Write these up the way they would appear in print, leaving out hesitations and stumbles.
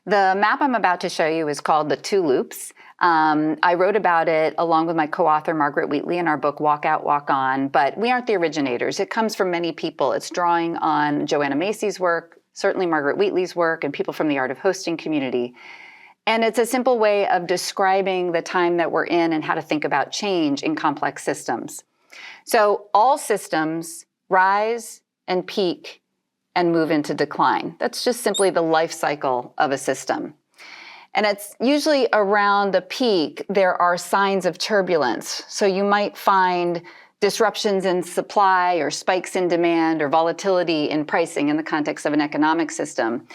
The map I'm about to show you is called the Two Loops. I wrote about it along with my co-author Margaret Wheatley in our book Walk Out, Walk On, but we aren't the originators. It comes from many people. It's drawing on Joanna Macy's work, certainly Margaret Wheatley's work, and people from the art of hosting community. And it's a simple way of describing the time that we're in and how to think about change in complex systems. So all systems rise and peak and move into decline. That's just simply the life cycle of a system. And it's usually around the peak, there are signs of turbulence. So you might find disruptions in supply or spikes in demand or volatility in pricing in the context of an economic system.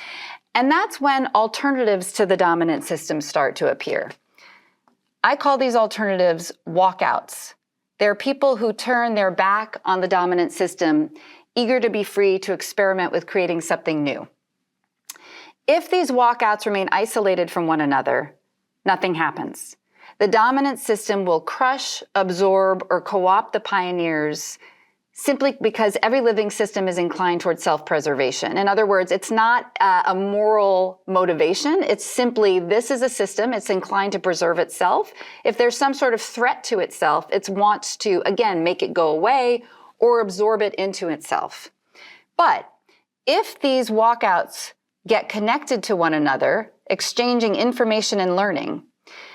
And that's when alternatives to the dominant system start to appear. I call these alternatives walkouts. They're people who turn their back on the dominant system, eager to be free to experiment with creating something new. If these walkouts remain isolated from one another, nothing happens. The dominant system will crush, absorb, or co-opt the pioneers simply because every living system is inclined towards self-preservation. In other words, it's not a moral motivation. It's simply, this is a system, it's inclined to preserve itself. If there's some sort of threat to itself, it wants to, again, make it go away or absorb it into itself. But if these walkouts get connected to one another, exchanging information and learning,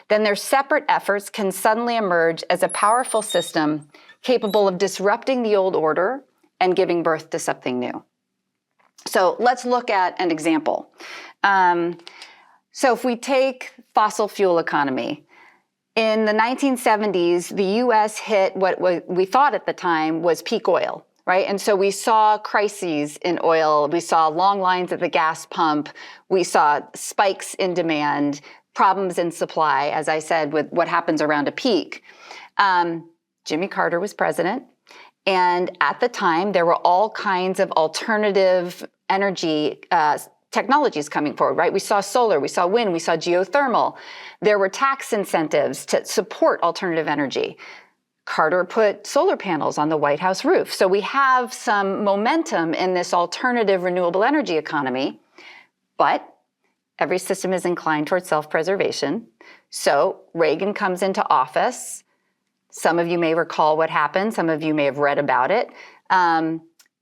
then their separate efforts can suddenly emerge as a powerful system capable of disrupting the old order and giving birth to something new. So let's look at an example. So if we take fossil fuel economy, in the 1970s, the US hit what we thought at the time was peak oil, right? And so we saw crises in oil, we saw long lines at the gas pump, we saw spikes in demand, problems in supply, as I said, with what happens around a peak. Jimmy Carter was president, and at the time, there were all kinds of alternative energy technologies coming forward, right? We saw solar, we saw wind, we saw geothermal. There were tax incentives to support alternative energy. Carter put solar panels on the White House roof. So we have some momentum in this alternative renewable energy economy, but every system is inclined towards self-preservation. So Reagan comes into office. Some of you may recall what happened. Some of you may have read about it.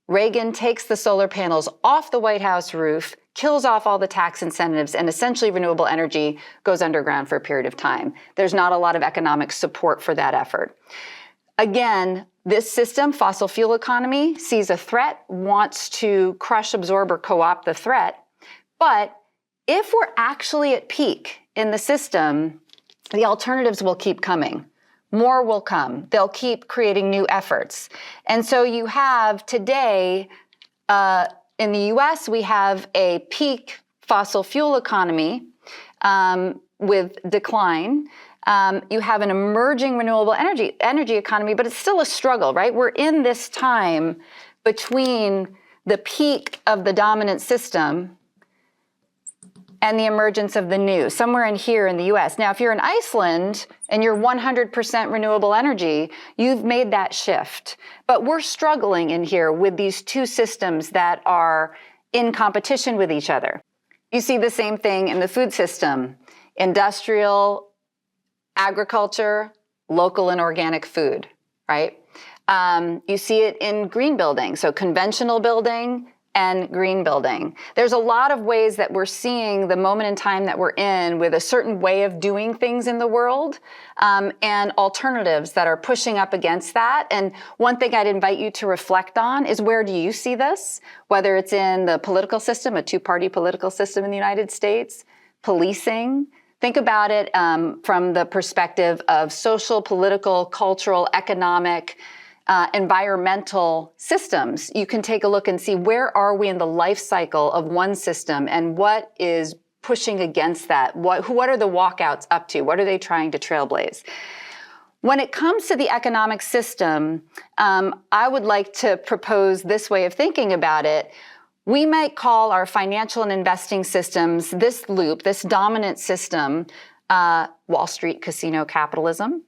Reagan takes the solar panels off the White House roof, kills off all the tax incentives, and essentially renewable energy goes underground for a period of time. There's not a lot of economic support for that effort. Again, this system, fossil fuel economy, sees a threat, wants to crush, absorb, or co-opt the threat. But if we're actually at peak in the system, the alternatives will keep coming. More will come. They'll keep creating new efforts. And so you have today, in the US, we have a peak fossil fuel economy with decline. You have an emerging renewable energy economy, but it's still a struggle, right? We're in this time between the peak of the dominant system and the emergence of the new, somewhere in here in the US. Now, if you're in Iceland and you're 100% renewable energy, you've made that shift. But we're struggling in here with these two systems that are in competition with each other. You see the same thing in the food system, industrial, agriculture, local and organic food, right? You see it in green building, so conventional building and green building. There's a lot of ways that we're seeing the moment in time that we're in with a certain way of doing things in the world, and alternatives that are pushing up against that. And one thing I'd invite you to reflect on is, where do you see this? Whether it's in the political system, a two-party political system in the United States, policing. Think about it from the perspective of social, political, cultural, economic, environmental systems. You can take a look and see, where are we in the life cycle of one system and what is pushing against that? What are the walkouts up to? What are they trying to trailblaze? When it comes to the economic system, I would like to propose this way of thinking about it. We might call our financial and investing systems, this loop, this dominant system, Wall Street casino capitalism,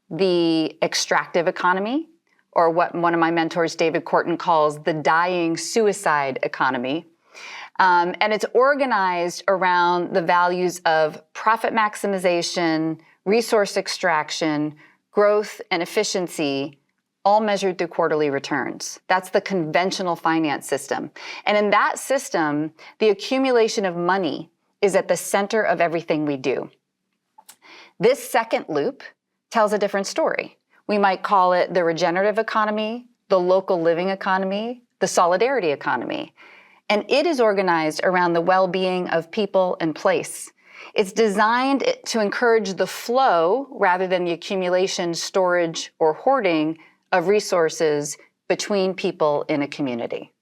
the extractive economy, or what one of my mentors, David Corton, calls the dying suicide economy. And it's organized around the values of profit maximization, resource extraction, growth, and efficiency, all measured through quarterly returns. That's the conventional finance system. And in that system, the accumulation of money is at the center of everything we do. This second loop tells a different story. We might call it the regenerative economy, the local living economy, the solidarity economy. And it is organized around the well-being of people and place. It's designed to encourage the flow rather than the accumulation, storage, or hoarding of resources between people in a community.